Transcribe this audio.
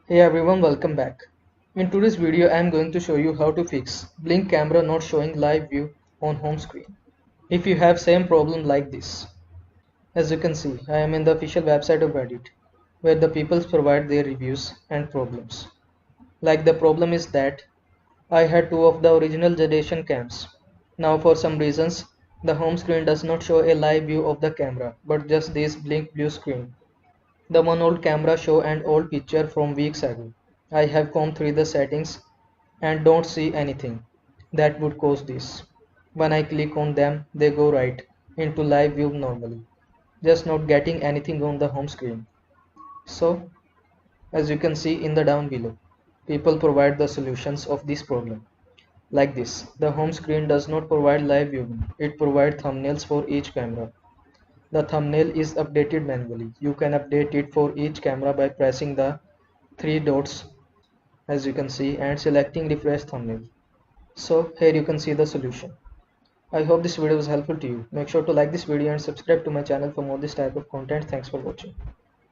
Hey everyone, welcome back. In today's video, I am going to show you how to fix blink camera not showing live view on home screen. If you have same problem like this, as you can see, I am in the official website of Reddit, where the people provide their reviews and problems. Like the problem is that I had two of the original generation cams. Now for some reasons, the home screen does not show a live view of the camera, but just this blink blue screen. The one old camera show an old picture from weeks ago. I have combed through the settings and don't see anything that would cause this. When I click on them, they go right into live view normally, just not getting anything on the home screen. So, as you can see in the down below, people provide the solutions of this problem. Like this, the home screen does not provide live viewing, it provides thumbnails for each camera. The thumbnail is updated manually. You can update it for each camera by pressing the three dots as you can see and selecting refresh thumbnail. So here you can see the solution. I hope this video was helpful to you. Make sure to like this video and subscribe to my channel for more this type of content. Thanks for watching.